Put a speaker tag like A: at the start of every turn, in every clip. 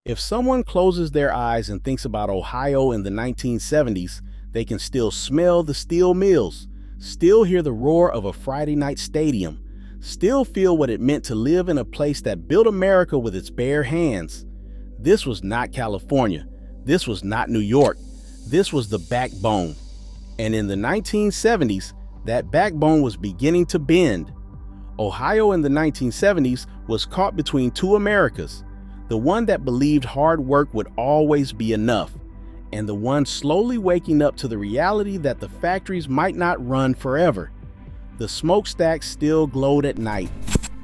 A: If someone closes their eyes and thinks about Ohio in the 1970s, they can still smell the steel mills, still hear the roar of a Friday night stadium, still feel what it meant to live in a place that built America with its bare hands. This was not California. This was not New York. This was the backbone. And in the 1970s, that backbone was beginning to bend. Ohio in the 1970s was caught between two Americas, the one that believed hard work would always be enough, and the one slowly waking up to the reality that the factories might not run forever. The smokestacks still glowed at night,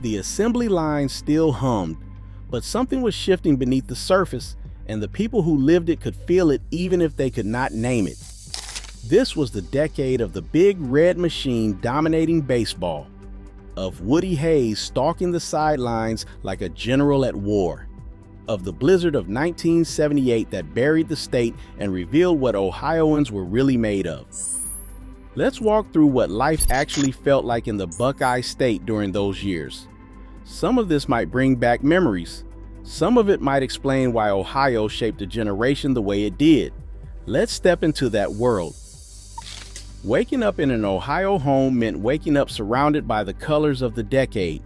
A: the assembly lines still hummed, but something was shifting beneath the surface, and the people who lived it could feel it even if they could not name it. This was the decade of the big red machine dominating baseball, of Woody Hayes stalking the sidelines like a general at war, of the blizzard of 1978 that buried the state and revealed what Ohioans were really made of. Let's walk through what life actually felt like in the Buckeye State during those years. Some of this might bring back memories. Some of it might explain why Ohio shaped a generation the way it did. Let's step into that world. Waking up in an Ohio home meant waking up surrounded by the colors of the decade: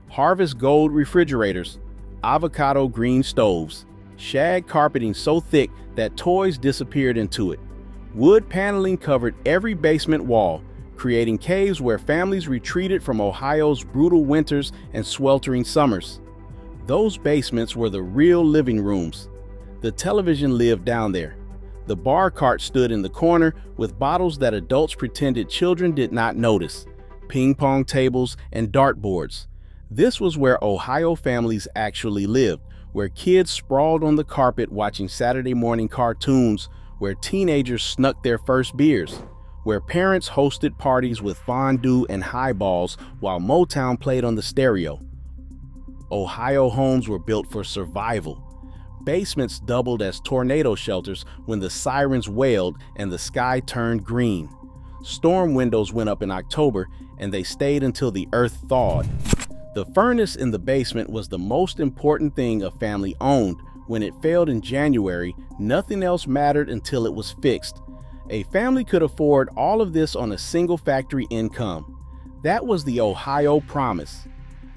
A: harvest gold refrigerators, avocado green stoves, shag carpeting so thick that toys disappeared into it. Wood paneling covered every basement wall, creating caves where families retreated from Ohio's brutal winters and sweltering summers. Those basements were the real living rooms. The television lived down there. The bar cart stood in the corner with bottles that adults pretended children did not notice, ping pong tables and dartboards. This was where Ohio families actually lived, where kids sprawled on the carpet watching Saturday morning cartoons, where teenagers snuck their first beers, where parents hosted parties with fondue and highballs while Motown played on the stereo. Ohio homes were built for survival. Basements doubled as tornado shelters when the sirens wailed and the sky turned green. Storm windows went up in October, and they stayed until the earth thawed. The furnace in the basement was the most important thing a family owned. When it failed in January, nothing else mattered until it was fixed. A family could afford all of this on a single factory income. That was the Ohio promise.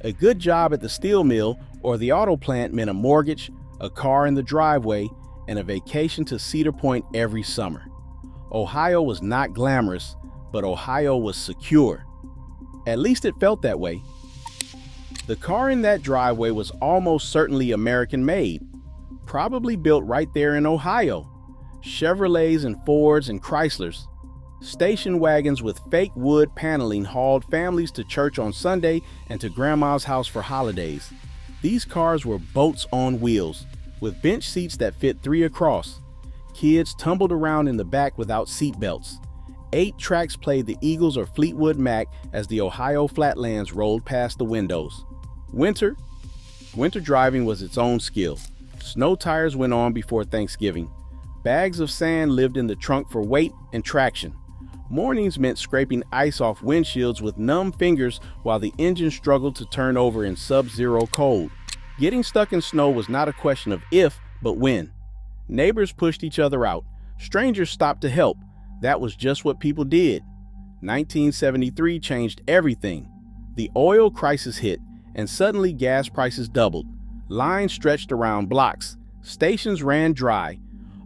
A: A good job at the steel mill or the auto plant meant a mortgage, a car in the driveway, and a vacation to Cedar Point every summer. Ohio was not glamorous, but Ohio was secure. At least it felt that way. The car in that driveway was almost certainly American-made, probably built right there in Ohio. Chevrolets and Fords and Chryslers. Station wagons with fake wood paneling hauled families to church on Sunday and to grandma's house for holidays. These cars were boats on wheels, with bench seats that fit 3 across. Kids tumbled around in the back without seat belts. 8 tracks played the Eagles or Fleetwood Mac as the Ohio flatlands rolled past the windows. Winter driving was its own skill. Snow tires went on before Thanksgiving. Bags of sand lived in the trunk for weight and traction. Mornings meant scraping ice off windshields with numb fingers while the engine struggled to turn over in sub-zero cold. Getting stuck in snow was not a question of if, but when. Neighbors pushed each other out. Strangers stopped to help. That was just what people did. 1973 changed everything. The oil crisis hit, and suddenly gas prices doubled. Lines stretched around blocks. Stations ran dry.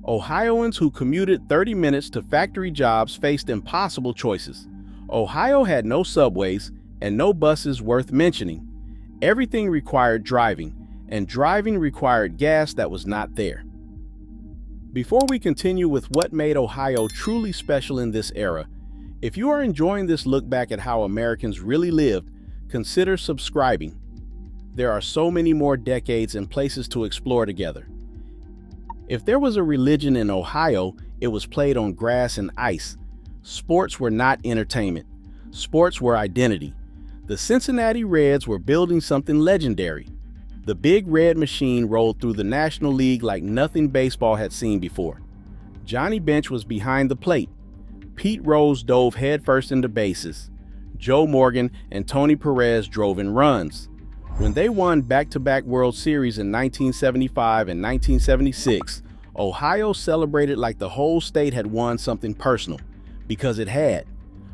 A: Ohioans who commuted 30 minutes to factory jobs faced impossible choices. Ohio had no subways and no buses worth mentioning. Everything required driving, and driving required gas that was not there. Before we continue with what made Ohio truly special in this era, if you are enjoying this look back at how Americans really lived, consider subscribing. There are so many more decades and places to explore together. If there was a religion in Ohio, it was played on grass and ice. Sports were not entertainment. Sports were identity. The Cincinnati Reds were building something legendary. The big red machine rolled through the National League like nothing baseball had seen before. Johnny Bench was behind the plate. Pete Rose dove headfirst into bases. Joe Morgan and Tony Perez drove in runs. When they won back-to-back World Series in 1975 and 1976, Ohio celebrated like the whole state had won something personal, because it had.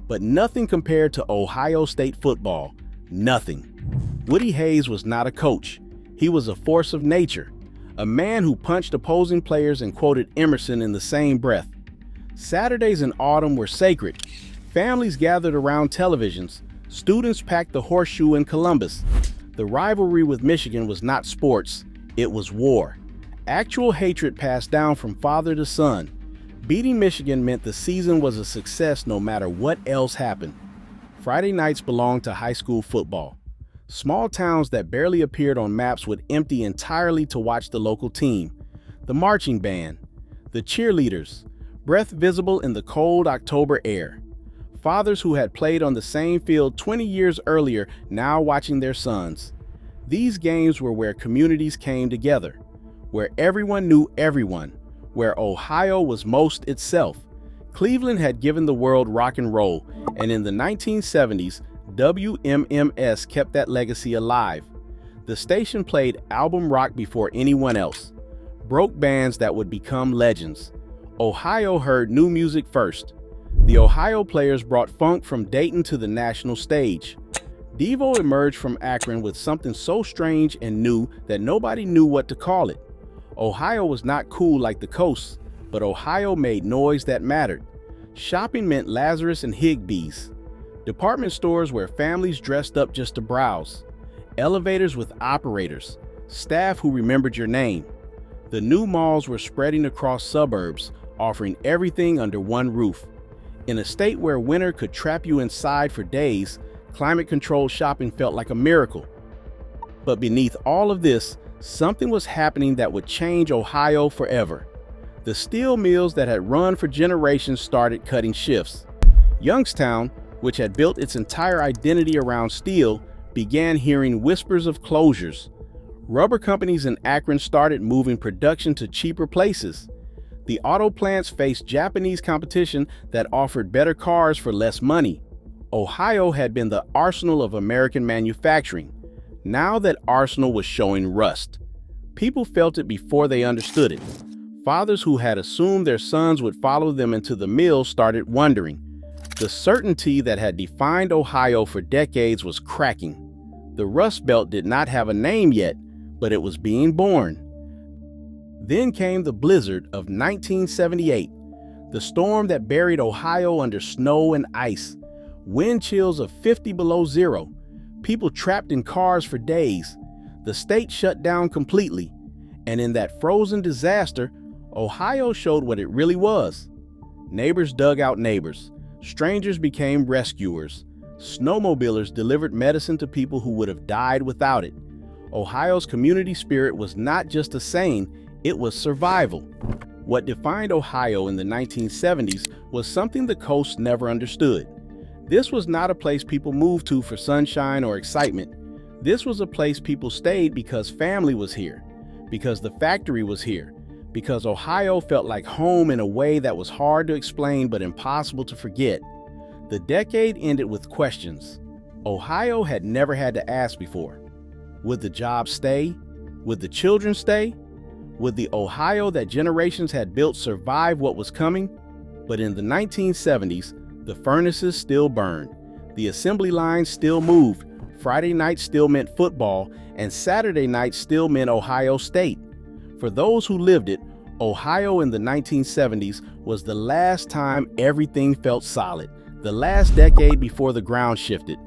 A: But nothing compared to Ohio State football. Nothing. Woody Hayes was not a coach. He was a force of nature, a man who punched opposing players and quoted Emerson in the same breath. Saturdays in autumn were sacred. Families gathered around televisions. Students packed the horseshoe in Columbus. The rivalry with Michigan was not sports, it was war. Actual hatred passed down from father to son. Beating Michigan meant the season was a success no matter what else happened. Friday nights belonged to high school football. Small towns that barely appeared on maps would empty entirely to watch the local team. The marching band, the cheerleaders, breath visible in the cold October air. Fathers who had played on the same field 20 years earlier now watching their sons. These games were where communities came together, where everyone knew everyone, where Ohio was most itself. Cleveland had given the world rock and roll, and in the 1970s, WMMS kept that legacy alive. The station played album rock before anyone else, broke bands that would become legends. Ohio heard new music first. The Ohio players brought funk from Dayton to the national stage. Devo emerged from Akron with something so strange and new that nobody knew what to call it. Ohio was not cool like the coast, but Ohio made noise that mattered. Shopping meant Lazarus and Higbee's. Department stores where families dressed up just to browse. Elevators with operators, staff who remembered your name. The new malls were spreading across suburbs, offering everything under one roof. In a state where winter could trap you inside for days, climate-controlled shopping felt like a miracle. But beneath all of this, something was happening that would change Ohio forever. The steel mills that had run for generations started cutting shifts. Youngstown, which had built its entire identity around steel, began hearing whispers of closures. Rubber companies in Akron started moving production to cheaper places. The auto plants faced Japanese competition that offered better cars for less money. Ohio had been the arsenal of American manufacturing. Now that arsenal was showing rust. People felt it before they understood it. Fathers who had assumed their sons would follow them into the mill started wondering. The certainty that had defined Ohio for decades was cracking. The Rust Belt did not have a name yet, but it was being born. Then came the blizzard of 1978, the storm that buried Ohio under snow and ice, wind chills of 50 below zero, people trapped in cars for days. The state shut down completely, and in that frozen disaster, Ohio showed what it really was. Neighbors dug out neighbors, strangers became rescuers, snowmobilers delivered medicine to people who would have died without it. Ohio's community spirit was not just a saying, it was survival. What defined Ohio in the 1970s was something the coast never understood. This was not a place people moved to for sunshine or excitement. This was a place people stayed because family was here, because the factory was here, because Ohio felt like home in a way that was hard to explain but impossible to forget. The decade ended with questions Ohio had never had to ask before. Would the jobs stay? Would the children stay? Would the Ohio that generations had built survive what was coming? But in the 1970s, the furnaces still burned. The assembly lines still moved. Friday night still meant football, and Saturday night still meant Ohio State. For those who lived it, Ohio in the 1970s was the last time everything felt solid, the last decade before the ground shifted.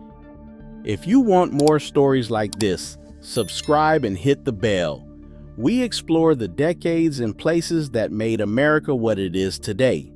A: If you want more stories like this, subscribe and hit the bell. We explore the decades and places that made America what it is today.